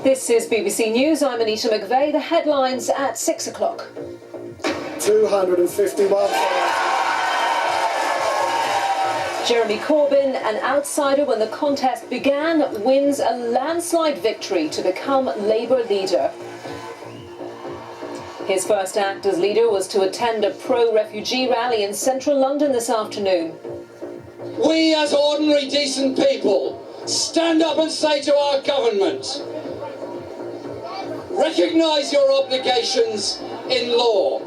This is BBC News. I'm Anita McVeigh. The headlines at 6 o'clock. 251. Jeremy Corbyn, an outsider when the contest began, wins a landslide victory to become Labour leader. His first act as leader was to attend a pro-refugee rally in central London this afternoon. We as ordinary decent people stand up and say to our government, recognise your obligations in law.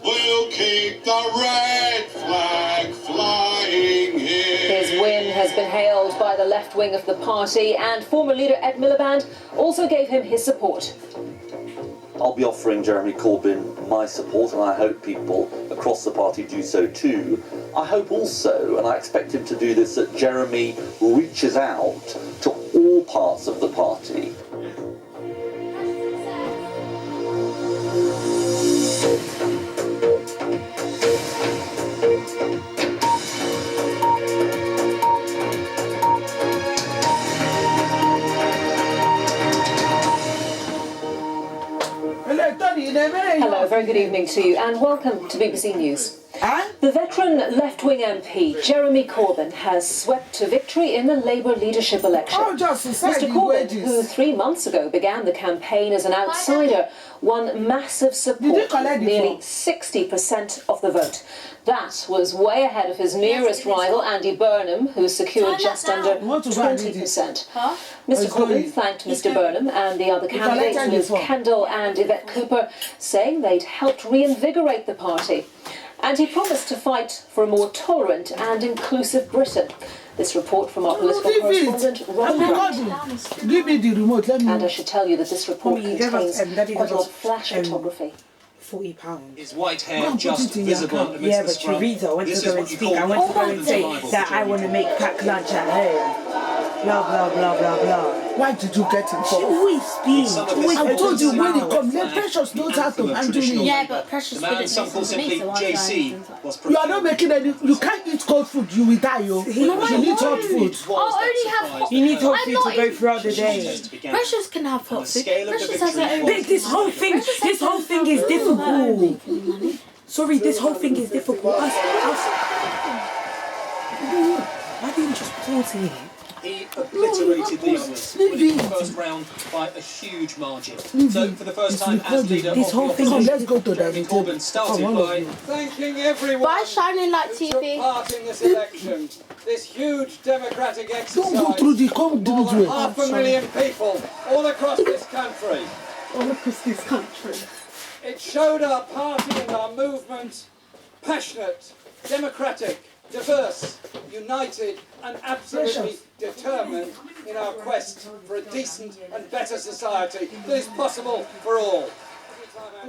We'll keep the red flag flying here. His win has been hailed by the left wing of the party, and former leader Ed Miliband also gave him his support. I'll be offering Jeremy Corbyn my support, and I hope people across the party do so too. I hope also, and I expect him to do this, that Jeremy reaches out to all parts of the party. Hello, very good evening to you and welcome to BBC News. The veteran left-wing MP, Jeremy Corbyn, has swept to victory in the Labour leadership election. Mr Corbyn, who 3 months ago began the campaign as an outsider, won massive support, nearly 60% of the vote. That was way ahead of his nearest rival, Andy Burnham, who secured just under 20%. Mr Corbyn thanked Mr Burnham and the other candidates, Liz Kendall and Yvette Cooper, saying they'd helped reinvigorate the party. And he promised to fight for a more tolerant and inclusive Britain. This report from our political correspondent, Ron Grant. Give me the remote, let me... And I should tell you that this report contains quite a lot of flash photography. £40. His white hair just visible amidst the scrub. Teresa, I went to go and speak. I went to go and say that I want to make packed lunch at home. Blah, blah, blah, blah, blah. Why did you get him She for? always speaks. I told you when he comes, let Precious knows how to handle it. Yeah, but Precious The man, some call simply JC, was You are not making any... You can't eat cold food, you will die, yo. You need hot food. I'll only have hot food. You need hot food to go throughout the day. Precious can have hot food. Precious has her own... Babe, this whole thing is difficult. Sorry, this whole thing is difficult. Why didn't you just pause here? He obliterated the others, winning the first round by a huge margin. So, for the first time as leader of the opposition, Jeremy Corbyn started by Thanking everyone By Shining Light who TV. took part in this election, this huge democratic exercise. Don't go through the... Come do More it than with. 500,000 people all across this country. All across this country. It showed our party and our movement passionate, democratic, diverse, united and absolutely determined in our quest for a decent and better society that is possible for all.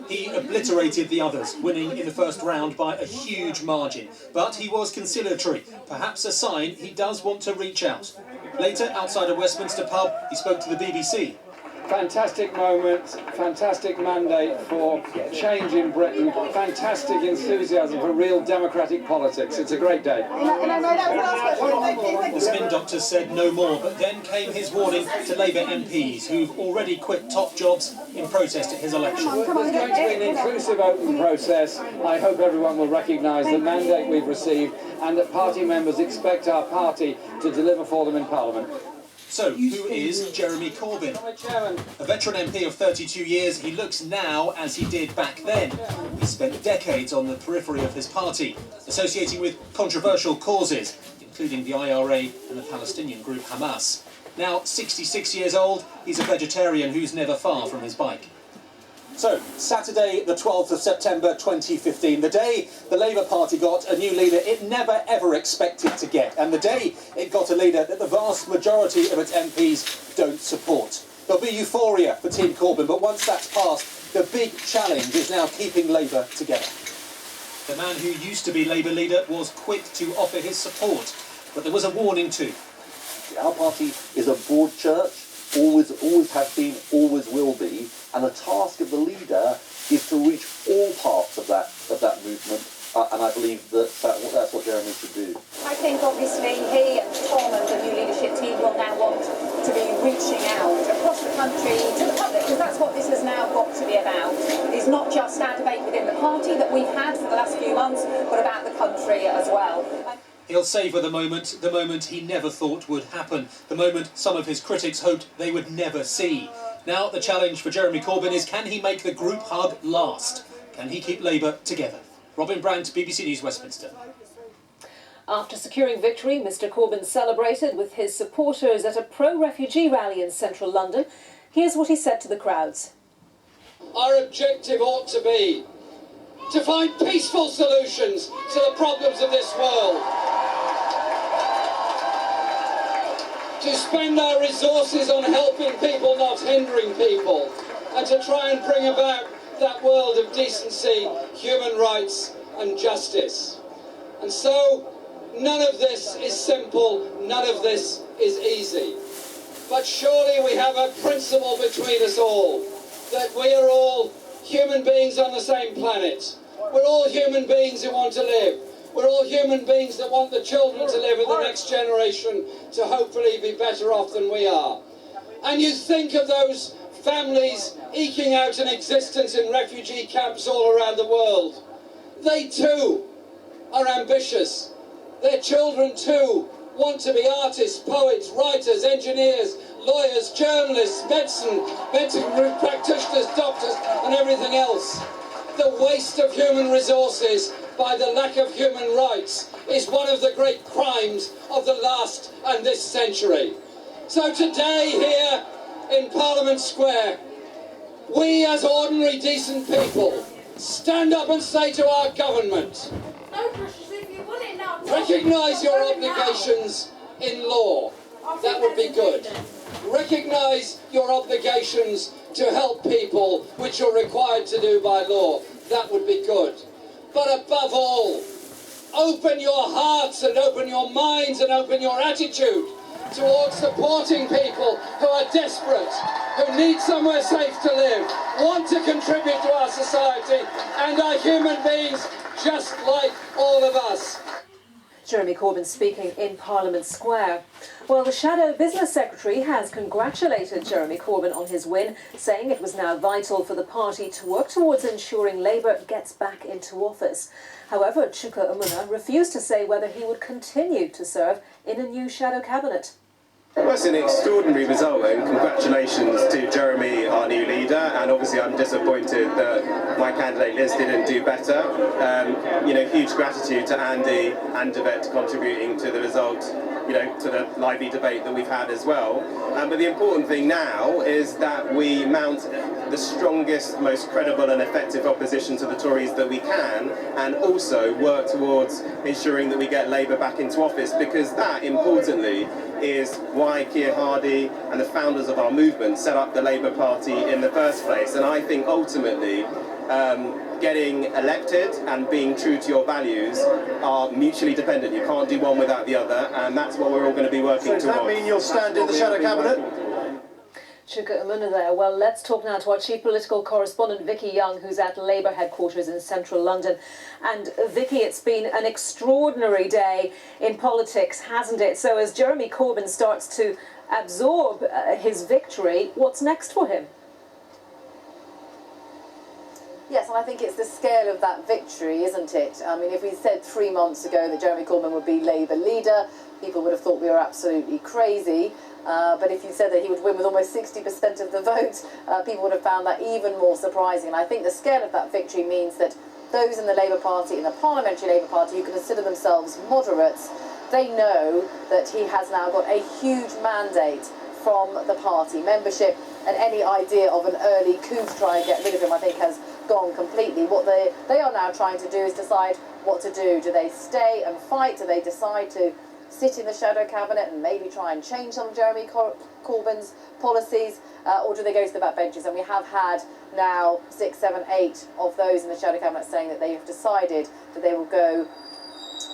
He obliterated the others, winning in the first round by a huge margin. But he was conciliatory, perhaps a sign he does want to reach out. Later, outside a Westminster pub, he spoke to the BBC. Fantastic moment, fantastic mandate for change in Britain, fantastic enthusiasm for real democratic politics. It's a great day. The spin doctors said no more, but then came his warning to Labour MPs who've already quit top jobs in protest at his election. There's going to be an inclusive, open process. I hope everyone will recognise the mandate we've received and that party members expect our party to deliver for them in Parliament. So, who is Jeremy Corbyn? A veteran MP of 32 years, he looks now as he did back then. He spent decades on the periphery of his party, associating with controversial causes, including the IRA and the Palestinian group Hamas. Now, 66 years old, he's a vegetarian who's never far from his bike. So, Saturday the 12th of September 2015, the day the Labour Party got a new leader it never ever expected to get, and the day it got a leader that the vast majority of its MPs don't support. There'll be euphoria for Team Corbyn, but once that's passed, the big challenge is now keeping Labour together. The man who used to be Labour leader was quick to offer his support, but there was a warning too. Our party is a broad church, always has been, always will be, and the task of the leader is to reach all parts of that movement, and I believe that's what Jeremy should do. I think obviously he, Tom and the new leadership team will now want to be reaching out across the country to the public, because that's what this has now got to be about. It's not just our debate within the party that we've had for the last few months, but about the country as well. He'll savour the moment he never thought would happen, the moment some of his critics hoped they would never see. Now the challenge for Jeremy Corbyn is, can he make the group hug last? Can he keep Labour together? Robin Brandt, BBC News, Westminster. After securing victory, Mr Corbyn celebrated with his supporters at a pro-refugee rally in central London. Here's what he said to the crowds. Our objective ought to be to find peaceful solutions to the problems of this world. To spend our resources on helping people, not hindering people. And to try and bring about that world of decency, human rights and justice. And so, none of this is simple, none of this is easy. But surely we have a principle between us all, that we are all human beings on the same planet. We're all human beings who want to live. We're all human beings that want the children to live and the next generation to hopefully be better off than we are. And you think of those families eking out an existence in refugee camps all around the world. They too are ambitious. Their children too want to be artists, poets, writers, engineers, lawyers, journalists, medical practitioners, doctors and everything else. The waste of human resources by the lack of human rights is one of the great crimes of the last and this century. So today here in Parliament Square, we as ordinary decent people stand up and say to our government, recognise your obligations in law. That would be good. Recognise your obligations to help people, which you're required to do by law. That would be good. But above all, open your hearts and open your minds and open your attitude towards supporting people who are desperate, who need somewhere safe to live, want to contribute to our society, and are human beings just like all of us. Jeremy Corbyn speaking in Parliament Square. Well, the Shadow Business Secretary has congratulated Jeremy Corbyn on his win, saying it was now vital for the party to work towards ensuring Labour gets back into office. However, Chuka Umunna refused to say whether he would continue to serve in a new Shadow Cabinet. Well, it's an extraordinary result, and congratulations to Jeremy, our new leader, and obviously I'm disappointed that my candidate Liz didn't do better. You know, huge gratitude to Andy and Devet contributing to the result, you know, to the lively debate that we've had as well. But the important thing now is that we mount the strongest, most credible and effective opposition to the Tories that we can, and also work towards ensuring that we get Labour back into office, because that, importantly, is why Keir Hardie and the founders of our movement set up the Labour Party in the first place. And I think ultimately getting elected and being true to your values are mutually dependent. You can't do one without the other, and that's what we're all going to be working towards. So does that mean you'll stand in the Shadow Cabinet? Chuka Umunna there. Well, let's talk now to our chief political correspondent, Vicky Young, who's at Labour headquarters in central London. And Vicky, it's been an extraordinary day in politics, hasn't it? So as Jeremy Corbyn starts to absorb his victory, what's next for him? Yes, and I think it's the scale of that victory, isn't it? I mean, if we said 3 months ago that Jeremy Corbyn would be Labour leader, people would have thought we were absolutely crazy. But if you said that he would win with almost 60% of the vote, people would have found that even more surprising. And I think the scale of that victory means that those in the Labour Party, in the Parliamentary Labour Party, who consider themselves moderates, they know that he has now got a huge mandate from the party membership, and any idea of an early coup to try and get rid of him, I think, has gone completely. What they are now trying to do is decide what to do. Do they stay and fight? Do they decide to sit in the Shadow Cabinet and maybe try and change some of Jeremy Corbyn's policies, or do they go to the backbenches? And we have had now 6, 7, 8 of those in the Shadow Cabinet saying that they have decided that they will go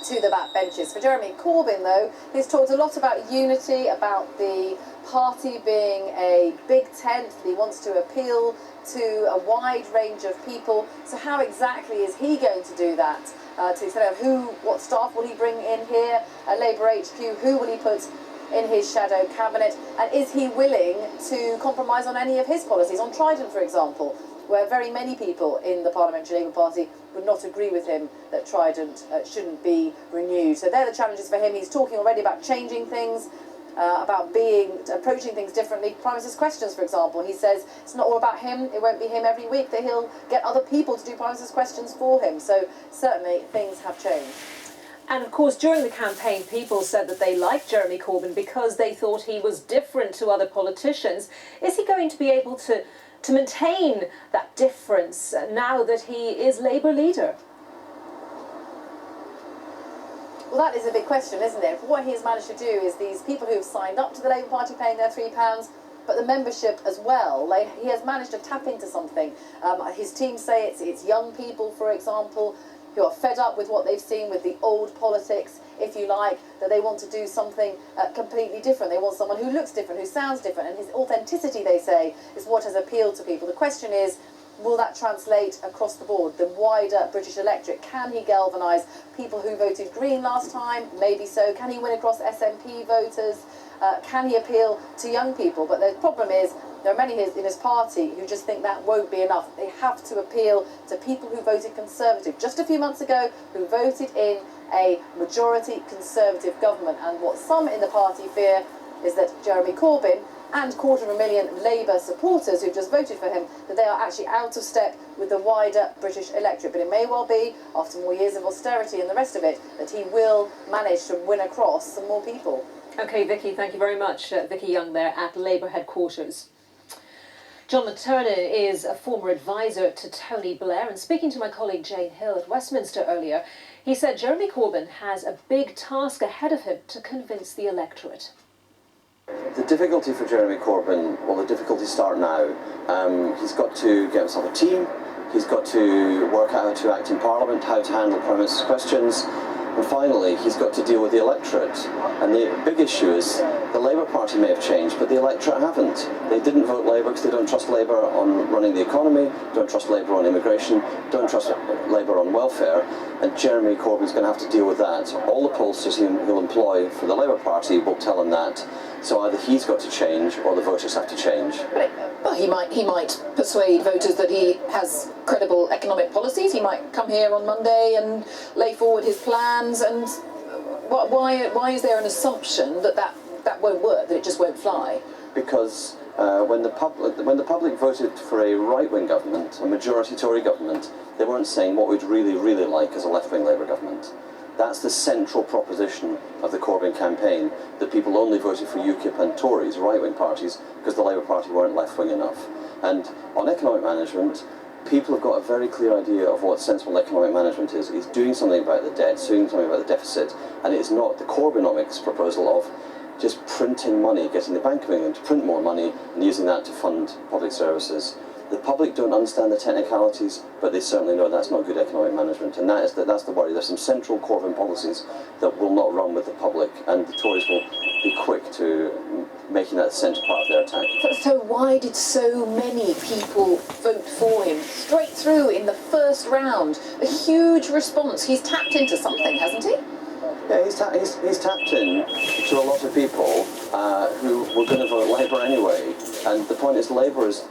to the backbenches. For Jeremy Corbyn, though, he's talked a lot about unity, about the party being a big tent, that he wants to appeal to a wide range of people. So how exactly is he going to do that? To sort of what staff will he bring in here at Labour HQ? Who will he put in his shadow cabinet, and is he willing to compromise on any of his policies? On Trident, for example, where very many people in the Parliamentary Labour Party would not agree with him that Trident shouldn't be renewed. So they're the challenges for him. He's talking already about changing things, about approaching things differently. Prime Minister's questions, for example, he says it's not all about him. It won't be him every week, that he'll get other people to do Prime Minister's questions for him. So certainly things have changed. And of course, during the campaign, people said that they liked Jeremy Corbyn because they thought he was different to other politicians. Is he going to be able to maintain that difference now that he is Labour leader? Well, that is a big question, isn't it? What he has managed to do is these people who have signed up to the Labour Party paying their £3, but the membership as well. He has managed to tap into something. His team say it's young people, for example, who are fed up with what they've seen with the old politics, if you like, that they want to do something completely different. They want someone who looks different, who sounds different, and his authenticity, they say, is what has appealed to people. The question is, will that translate across the board, the wider British electorate? Can he galvanise people who voted Green last time? Maybe so. Can he win across SNP voters? Can he appeal to young people? But the problem is, there are many in his party who just think that won't be enough. They have to appeal to people who voted Conservative just a few months ago, who voted in a majority Conservative government. And what some in the party fear is that Jeremy Corbyn and 250,000 Labour supporters who've just voted for him, that they are actually out of step with the wider British electorate. But it may well be, after more years of austerity and the rest of it, that he will manage to win across some more people. OK, Vicky, thank you very much. Vicky Young there at Labour headquarters. John McTernan is a former advisor to Tony Blair, and speaking to my colleague Jane Hill at Westminster earlier, he said Jeremy Corbyn has a big task ahead of him to convince the electorate. The difficulty for Jeremy Corbyn, well, the difficulties start now. He's got to get himself a team, he's got to work out how to act in Parliament, how to handle Prime Minister's questions, and finally he's got to deal with the electorate. And the big issue is the Labour Party may have changed, but the electorate haven't. They didn't vote Labour because they don't trust Labour on running the economy, don't trust Labour on immigration, don't trust Labour on welfare, and Jeremy Corbyn's going to have to deal with that. All the pollsters he'll employ for the Labour Party will tell him that. So either he's got to change or the voters have to change. Well, he might persuade voters that he has credible economic policies. He might come here on Monday and lay forward his plans. And why is there an assumption that won't work, that it just won't fly? Because when the public voted for a right-wing government, a majority Tory government, they weren't saying what we'd really, really like as a left-wing Labour government. That's the central proposition of the Corbyn campaign, that people only voted for UKIP and Tories, right-wing parties, because the Labour Party weren't left-wing enough. And on economic management, people have got a very clear idea of what sensible economic management is. It's doing something about the debt, doing something about the deficit, and it's not the Corbynomics proposal of just printing money, getting the Bank of England to print more money and using that to fund public services. The public don't understand the technicalities, but they certainly know that's not good economic management, and that's the worry. There's some central Corbyn policies that will not run with the public, and the Tories will be quick to making that the central part of their attack. So why did so many people vote for him straight through in the first round? A huge response. He's tapped into something, hasn't he? Yeah, he's tapped in to a lot of people who were going to vote Labour anyway. And the point is, Labour is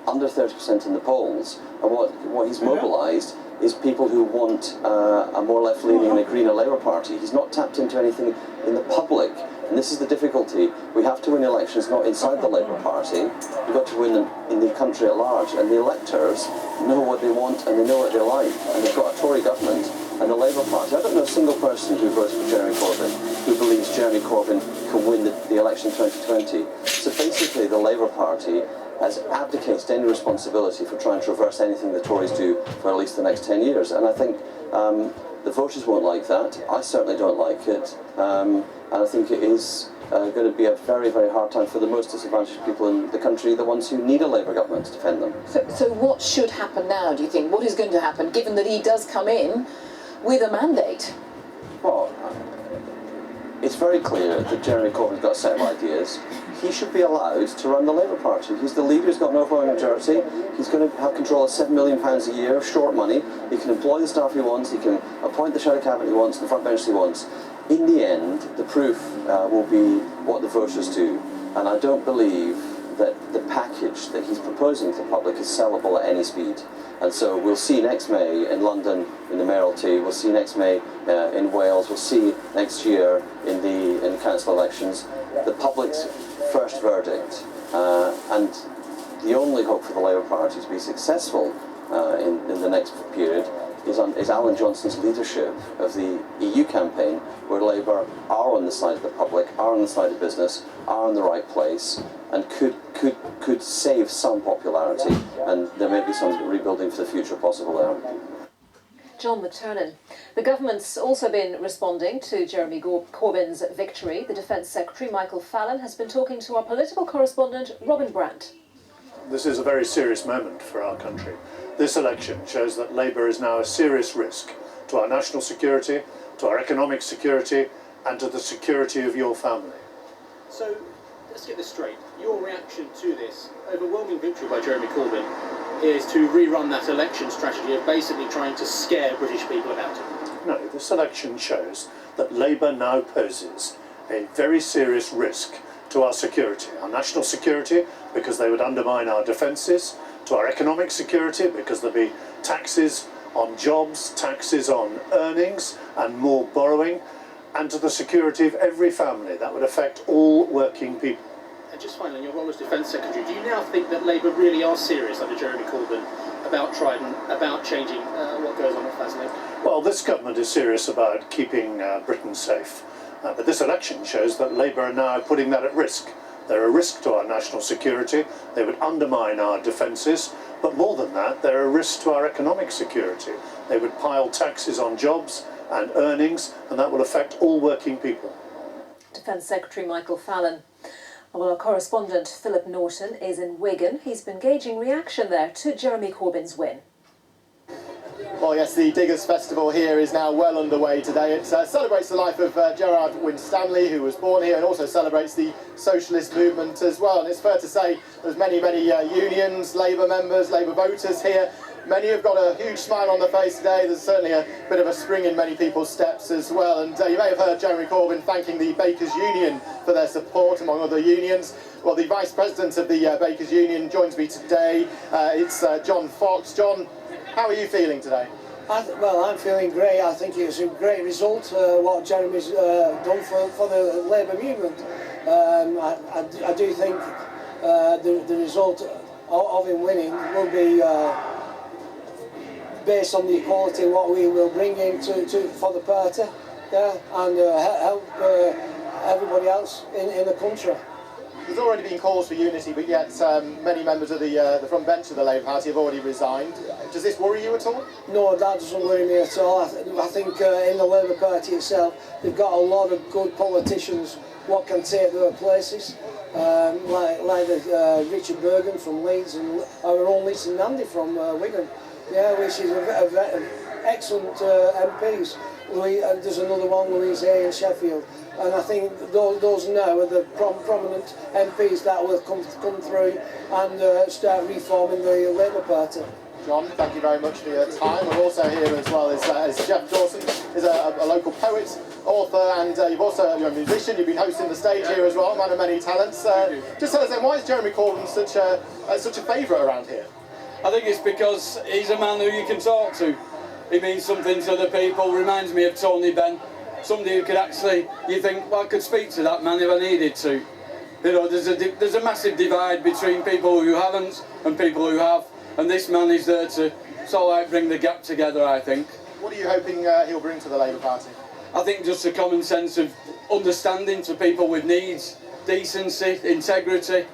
under 30% in the polls, and what he's mobilised is people who want a more left-leaning and a greener Labour Party. He's not tapped into anything in the public, and this is the difficulty. We have to win elections not inside the Labour Party, we've got to win them in the country at large, and the electors know what they want and they know what they like, and they've got a Tory government and the Labour Party. I don't know a single person who votes for Jeremy Corbyn who believes Jeremy Corbyn can win the election in 2020. So basically the Labour Party has abdicated any responsibility for trying to reverse anything the Tories do for at least the next 10 years. And I think the voters won't like that. I certainly don't like it. And I think it is going to be a very, very hard time for the most disadvantaged people in the country, the ones who need a Labour government to defend them. So what should happen now, do you think? What is going to happen, given that he does come in with a mandate? Well, it's very clear that Jeremy Corbyn's got a set of ideas. He should be allowed to run the Labour Party. He's the leader, he's got an overwhelming majority. He's going to have control of £7 million a year of short money. He can employ the staff he wants, he can appoint the shadow cabinet he wants, the front bench he wants. in the end, the proof will be what the voters do. And I don't believe that the package that he's proposing to the public is sellable at any speed. And so we'll see next May in London in the mayoralty, we'll see next May in Wales, we'll see next year in the council elections, the public's first verdict. And the only hope for the Labour Party to be successful in the next period is Alan Johnson's leadership of the EU campaign, where Labour are on the side of the public, are on the side of business, are in the right place, and could save some popularity, and there may be some rebuilding for the future possible there. John McTernan. The government's also been responding to Jeremy Corbyn's victory. The Defence Secretary, Michael Fallon, has been talking to our political correspondent, Robin Brandt. This is a very serious moment for our country. This election shows that Labour is now a serious risk to our national security, to our economic security, and to the security of your family. So, let's get this straight. Your reaction to this overwhelming victory by Jeremy Corbyn is to rerun that election strategy of basically trying to scare British people about it. No, this election shows that Labour now poses a very serious risk to our security, our national security, because they would undermine our defences, to our economic security, because there'll be taxes on jobs, taxes on earnings, and more borrowing, and to the security of every family. That would affect all working people. And just finally, in your role as Defence Secretary, do you now think that Labour really are serious under Jeremy Corbyn about Trident, about changing what goes on at Faslane? Well, this government is serious about keeping Britain safe. But this election shows that Labour are now putting that at risk. They're a risk to our national security, they would undermine our defences, but more than that, they're a risk to our economic security. They would pile taxes on jobs and earnings, and that will affect all working people. Defence Secretary Michael Fallon. Well, our correspondent Philip Norton is in Wigan. He's been gauging reaction there to Jeremy Corbyn's win. Well, yes, the Diggers Festival here is now well underway today. It celebrates the life of Gerard Winstanley, who was born here, and also celebrates the socialist movement as well. And it's fair to say there's many unions, Labour members, Labour voters here. Many have got a huge smile on their face today. There's certainly a bit of a spring in many people's steps as well. And you may have heard Jeremy Corbyn thanking the Bakers Union for their support, among other unions. Well, the Vice President of the Bakers Union joins me today. It's John Fox. John, how are you feeling today? Well, I'm feeling great. I think it's a great result what Jeremy's done for the Labour movement. I do think the result of him winning will be based on the equality what we will bring in for the party, and help everybody else in the country. There's already been calls for unity, but yet many members of the front bench of the Labour Party have already resigned. Does this worry you at all? No, that doesn't worry me at all. I think in the Labour Party itself, they've got a lot of good politicians what can take their places, like Richard Bergen from Leeds, and our own Lisa Nandy from Wigan, which is excellent MPs. There's another one, Louise A in Sheffield. And I think those now are the prominent MPs that will come through and start reforming the Labour Party. John, thank you very much for your time. We're also here as well as Jeff Dawson, is a local poet, author, and you're a musician. You've been hosting the stage here as well, man of many talents. Just tell us then, why is Jeremy Corbyn such a favourite around here? I think it's because he's a man who you can talk to. He means something to the people. Reminds me of Tony Benn. Somebody who could actually, you think, well, I could speak to that man if I needed to. You know, there's a massive divide between people who haven't and people who have, and this man is there to sort of like bring the gap together, I think. What are you hoping he'll bring to the Labour Party? I think just a common sense of understanding to people with needs, decency, integrity,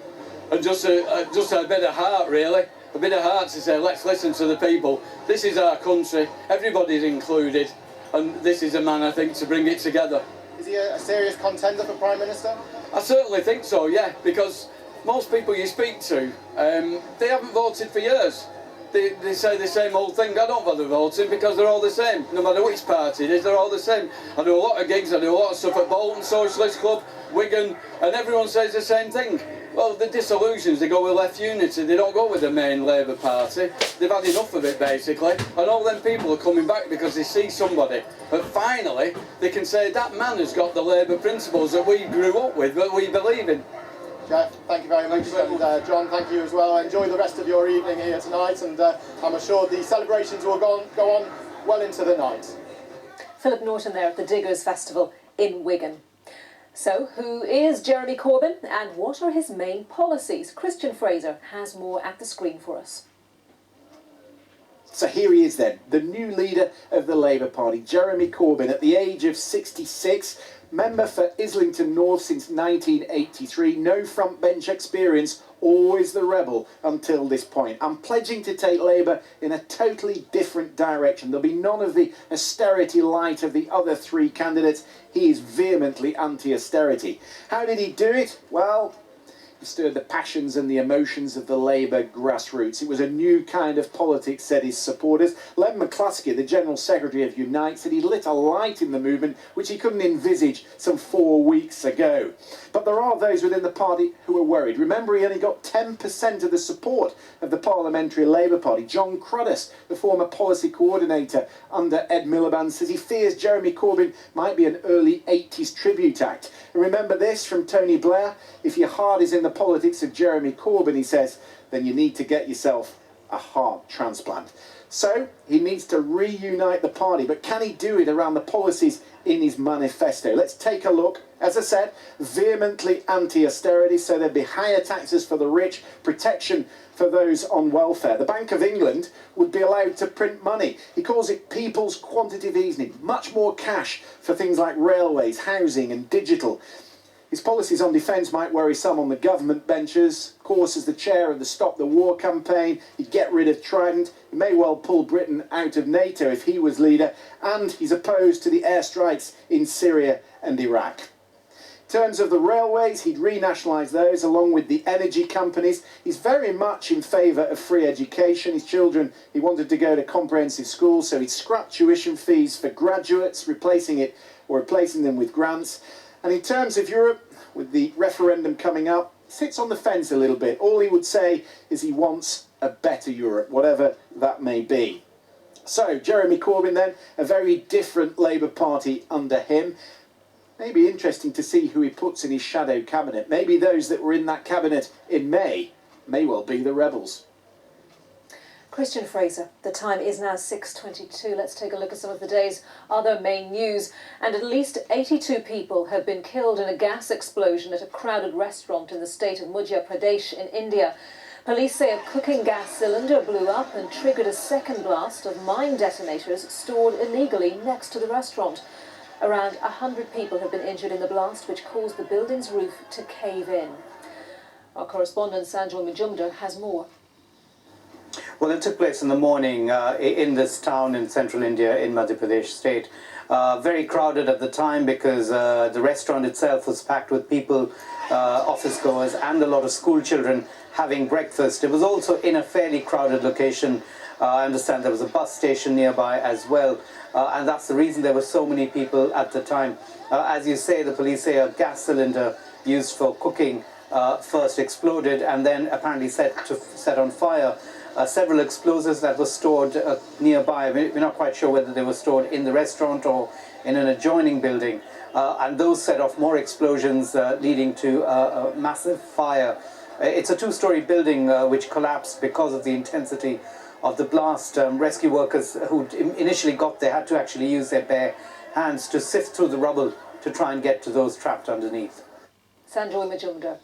and just a bit of heart, really. A bit of heart to say, let's listen to the people. This is our country, everybody's included. And this is a man, I think, to bring it together. Is he a serious contender for Prime Minister? I certainly think so, yeah, because most people you speak to, they haven't voted for years. they say the same old thing. I don't bother voting because they're all the same. No matter which party it is, they're all the same. I do a lot of gigs, I do a lot of stuff at Bolton Socialist Club, Wigan, and everyone says the same thing. Well, the disillusions, they go with Left Unity, they don't go with the main Labour Party. They've had enough of it, basically. And all them people are coming back because they see somebody. But finally, they can say, that man has got the Labour principles that we grew up with, that we believe in. Jeff, thank you very much, and John, thank you as well. Enjoy the rest of your evening here tonight, and I'm assured the celebrations will go on well into the night. Philip Norton there at the Diggers Festival in Wigan. So, who is Jeremy Corbyn and what are his main policies? Christian Fraser has more at the screen for us. So here he is then, the new leader of the Labour Party, Jeremy Corbyn, at the age of 66, member for Islington North since 1983, no front bench experience, always the rebel until this point. I'm pledging to take Labour in a totally different direction. There'll be none of the austerity light of the other three candidates. He is vehemently anti-austerity. How did he do it? Well, he stirred the passions and the emotions of the Labour grassroots. It was a new kind of politics, said his supporters. Len McCluskey, the General Secretary of Unite, said he lit a light in the movement which he couldn't envisage some 4 weeks ago. But there are those within the party who are worried. Remember, he only got 10% of the support of the Parliamentary Labour Party. John Cruddas, the former policy coordinator under Ed Miliband, says he fears Jeremy Corbyn might be an early 80s tribute act. And remember this from Tony Blair, if your heart is in the politics of Jeremy Corbyn, he says, then you need to get yourself a heart transplant. So he needs to reunite the party, but can he do it around the policies in his manifesto? Let's take a look. As I said, vehemently anti-austerity, so there'd be higher taxes for the rich, protection for those on welfare. The Bank of England would be allowed to print money. He calls it people's quantitative easing, much more cash for things like railways, housing and digital. His policies on defence might worry some on the government benches. Of course, as the chair of the Stop the War campaign, he'd get rid of Trident. He may well pull Britain out of NATO if he was leader. And he's opposed to the airstrikes in Syria and Iraq. In terms of the railways, he'd renationalise those along with the energy companies. He's very much in favour of free education. His children, he wanted to go to comprehensive schools, so he'd scrap tuition fees for graduates, replacing them with grants. And in terms of Europe, with the referendum coming up, sits on the fence a little bit. All he would say is he wants a better Europe, whatever that may be. So, Jeremy Corbyn then, a very different Labour Party under him. Maybe interesting to see who he puts in his shadow cabinet. Maybe those that were in that cabinet in May may well be the rebels. Christian Fraser, the time is now 6:22. Let's take a look at some of the day's other main news. And at least 82 people have been killed in a gas explosion at a crowded restaurant in the state of Madhya Pradesh in India. Police say a cooking gas cylinder blew up and triggered a second blast of mine detonators stored illegally next to the restaurant. Around 100 people have been injured in the blast, which caused the building's roof to cave in. Our correspondent Sanjoy Majumdar has more. Well, it took place in the morning in this town in central India in Madhya Pradesh state. Very crowded at the time because the restaurant itself was packed with people, office goers and a lot of school children having breakfast. It was also in a fairly crowded location. I understand there was a bus station nearby as well, and that's the reason there were so many people at the time. As you say, the police say a gas cylinder used for cooking first exploded and then apparently set on fire. Several explosives that were stored nearby. We're not quite sure whether they were stored in the restaurant or in an adjoining building. And those set off more explosions leading to a massive fire. It's a two-story building which collapsed because of the intensity of the blast. Rescue workers who initially got there had to actually use their bare hands to sift through the rubble to try and get to those trapped underneath. Sanjoy Majumdar.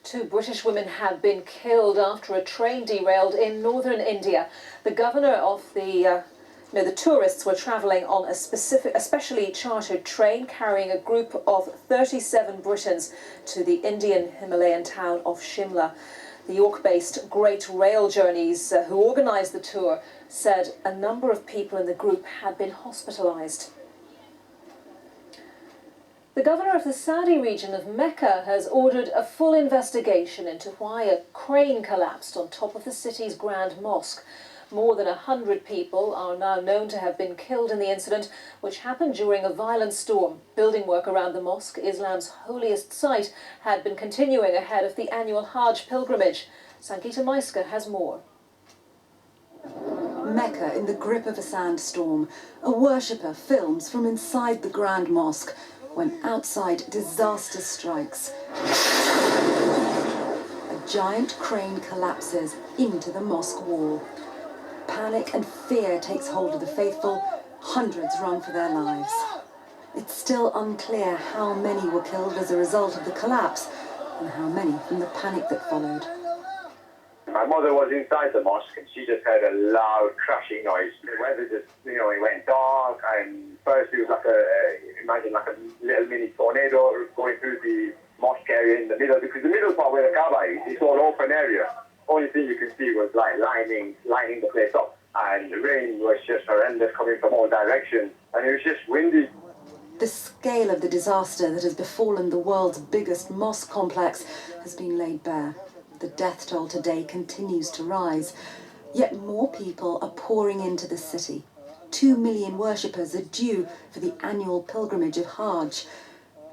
2 British women have been killed after a train derailed in northern India. The governor of the tourists were travelling on a specially chartered train carrying a group of 37 Britons to the Indian Himalayan town of Shimla. The York-based Great Rail Journeys, who organised the tour, said a number of people in the group had been hospitalised. The governor of the Saudi region of Mecca has ordered a full investigation into why a crane collapsed on top of the city's Grand Mosque. More than 100 people are now known to have been killed in the incident, which happened during a violent storm. Building work around the mosque, Islam's holiest site, had been continuing ahead of the annual Hajj pilgrimage. Sangeeta Maiska has more. Mecca in the grip of a sandstorm. A worshipper films from inside the Grand Mosque when outside disaster strikes. A giant crane collapses into the mosque wall. Panic and fear takes hold of the faithful. Hundreds run for their lives. It's still unclear how many were killed as a result of the collapse and how many from the panic that followed. My mother was inside the mosque and she just heard a loud crashing noise. The weather just, it went dark, and first it was like imagine like a little mini tornado going through the mosque area in the middle, because the middle part where the Kaaba is, it's all open area. Only thing you can see was like lining the place up, and the rain was just horrendous coming from all directions, and it was just windy. The scale of the disaster that has befallen the world's biggest mosque complex has been laid bare. The death toll today continues to rise, yet more people are pouring into the city. 2 million worshippers are due for the annual pilgrimage of Hajj.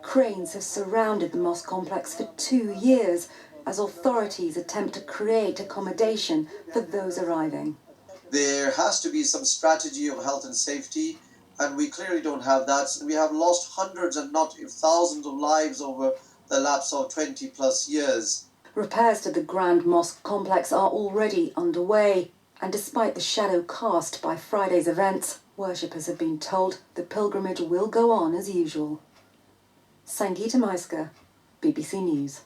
Cranes have surrounded the mosque complex for 2 years as authorities attempt to create accommodation for those arriving. There has to be some strategy of health and safety, and we clearly don't have that. We have lost hundreds and not thousands of lives over the lapse of 20 plus years. Repairs to the Grand Mosque complex are already underway, and despite the shadow cast by Friday's events, worshippers have been told the pilgrimage will go on as usual. Sangeeta Maiska, BBC News.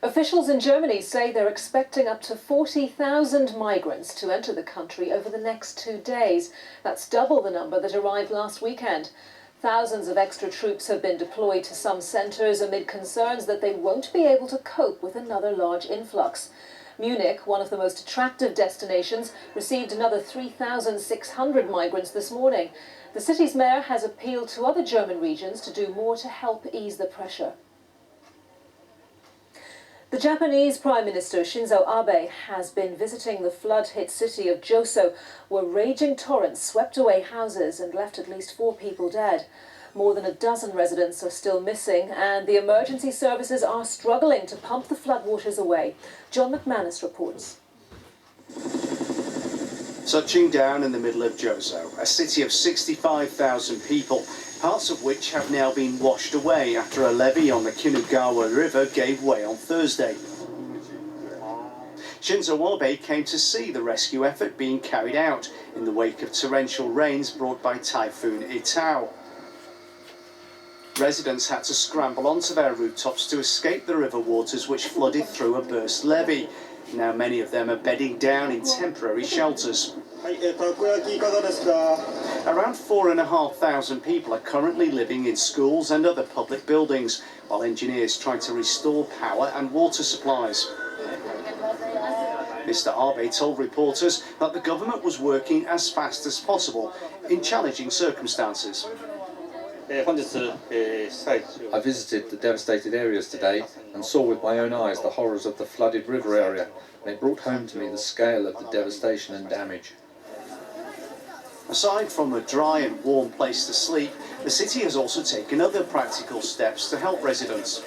Officials in Germany say they're expecting up to 40,000 migrants to enter the country over the next 2 days. That's double the number that arrived last weekend. Thousands of extra troops have been deployed to some centres amid concerns that they won't be able to cope with another large influx. Munich, one of the most attractive destinations, received another 3,600 migrants this morning. The city's mayor has appealed to other German regions to do more to help ease the pressure. The Japanese Prime Minister Shinzo Abe has been visiting the flood-hit city of Joso, where raging torrents swept away houses and left at least 4 people dead. More than a dozen residents are still missing, and the emergency services are struggling to pump the floodwaters away. John McManus reports. Touching down in the middle of Joso, a city of 65,000 people, parts of which have now been washed away after a levee on the Kinugawa River gave way on Thursday. Shinzo Abe came to see the rescue effort being carried out in the wake of torrential rains brought by Typhoon Itao. Residents had to scramble onto their rooftops to escape the river waters which flooded through a burst levee. Now many of them are bedding down in temporary shelters. Around 4,500 people are currently living in schools and other public buildings, while engineers try to restore power and water supplies. Mr. Abe told reporters that the government was working as fast as possible in challenging circumstances. I visited the devastated areas today and saw with my own eyes the horrors of the flooded river area, and it brought home to me the scale of the devastation and damage. Aside from a dry and warm place to sleep, the city has also taken other practical steps to help residents.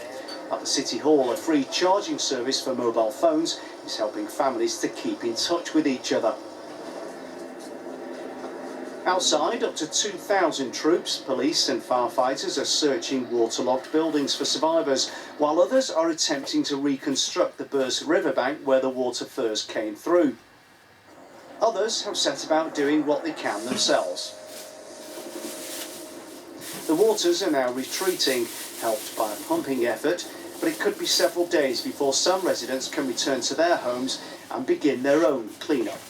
At the City Hall, a free charging service for mobile phones is helping families to keep in touch with each other. Outside, up to 2,000 troops, police and firefighters are searching waterlogged buildings for survivors, while others are attempting to reconstruct the burst riverbank where the water first came through. Others have set about doing what they can themselves. The waters are now retreating, helped by a pumping effort, but it could be several days before some residents can return to their homes and begin their own clean-up.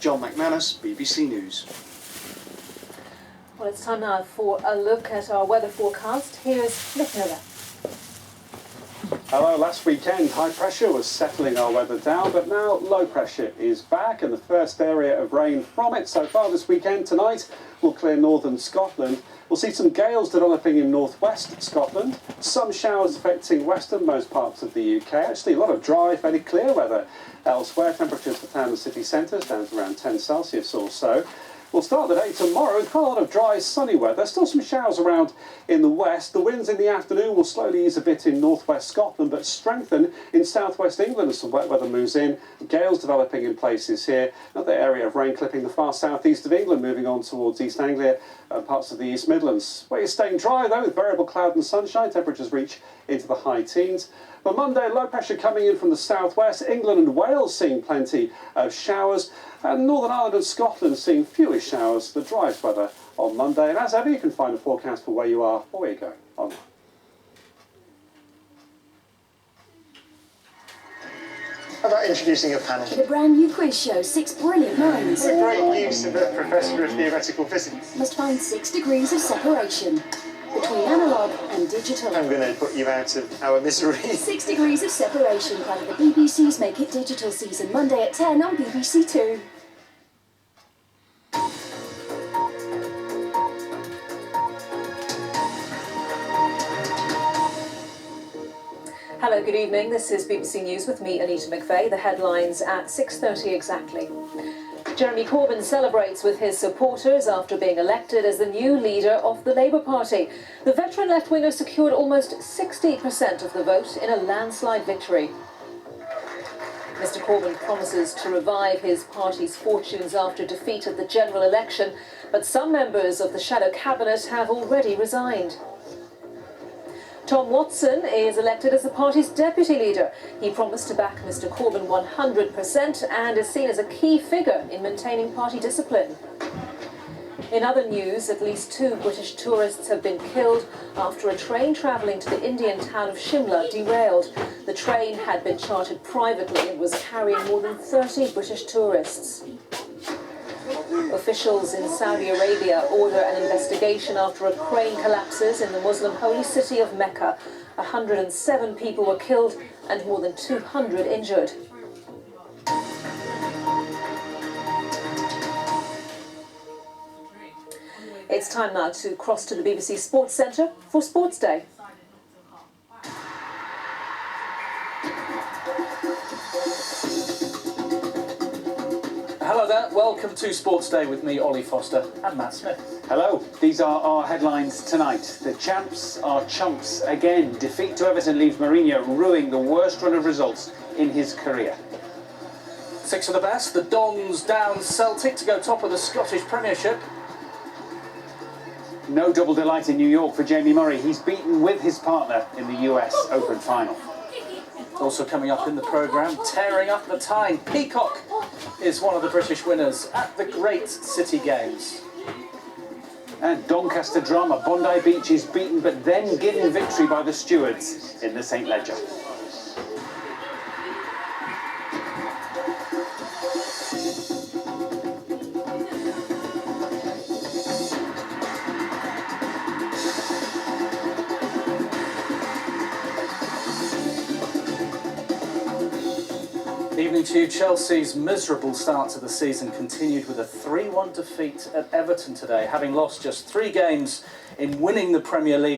John McManus, BBC News. Well, it's time now for a look at our weather forecast. Here's Nick Miller. Hello, last weekend high pressure was settling our weather down, but now low pressure is back, and the first area of rain from it so far this weekend tonight will clear northern Scotland. We'll see some gales developing in northwest Scotland, some showers affecting westernmost parts of the UK. Actually, a lot of dry, fairly clear weather elsewhere. Temperatures for town and city centres down to around 10 Celsius or so. We'll start the day tomorrow with quite a lot of dry, sunny weather. Still some showers around in the west. The winds in the afternoon will slowly ease a bit in northwest Scotland, but strengthen in southwest England as some wet weather moves in. Gales developing in places here. Another area of rain clipping the far southeast of England, moving on towards East Anglia and parts of the East Midlands. We're staying dry though, with variable cloud and sunshine. Temperatures reach into the high teens. For Monday, low pressure coming in from the southwest. England and Wales seeing plenty of showers. And Northern Ireland and Scotland seeing fewer showers. The driest weather on Monday. And as ever, you can find a forecast for where you are or where you're going online. How about introducing a panel? The brand new quiz show, 6 brilliant minds. With great use of a professor of theoretical physics. Must find 6 degrees of separation between analogue and digital. I'm going to put you out of our misery. 6 degrees of separation, part of the BBC's Make It Digital season, Monday at 10 on BBC Two. Hello, good evening. This is BBC News with me, Anita McVeigh. The headlines at 6:30 exactly. Jeremy Corbyn celebrates with his supporters after being elected as the new leader of the Labour Party. The veteran left-winger secured almost 60% of the vote in a landslide victory. Mr Corbyn promises to revive his party's fortunes after defeat at the general election, but some members of the shadow cabinet have already resigned. Tom Watson is elected as the party's deputy leader. He promised to back Mr Corbyn 100% and is seen as a key figure in maintaining party discipline. In other news, at least 2 British tourists have been killed after a train travelling to the Indian town of Shimla derailed. The train had been chartered privately and was carrying more than 30 British tourists. Officials in Saudi Arabia order an investigation after a crane collapses in the Muslim holy city of Mecca. 107 people were killed and more than 200 injured. It's time now to cross to the BBC Sports Centre for Sports Day. Hello there, welcome to Sports Day with me, Ollie Foster, and Matt Smith. Hello, these are our headlines tonight. The champs are chumps again. Defeat to Everton leaves Mourinho ruining the worst run of results in his career. 6 of the best, the Dons down Celtic to go top of the Scottish Premiership. No double delight in New York for Jamie Murray. He's beaten with his partner in the US Open final. Also coming up in the programme, tearing up the time, Peacock is one of the British winners at the Great City Games. And Doncaster drama, Bondi Beach is beaten but then given victory by the stewards in the St Ledger. Evening to you. Chelsea's miserable start to the season continued with a 3-1 defeat at Everton today, having lost just 3 games in winning the Premier League.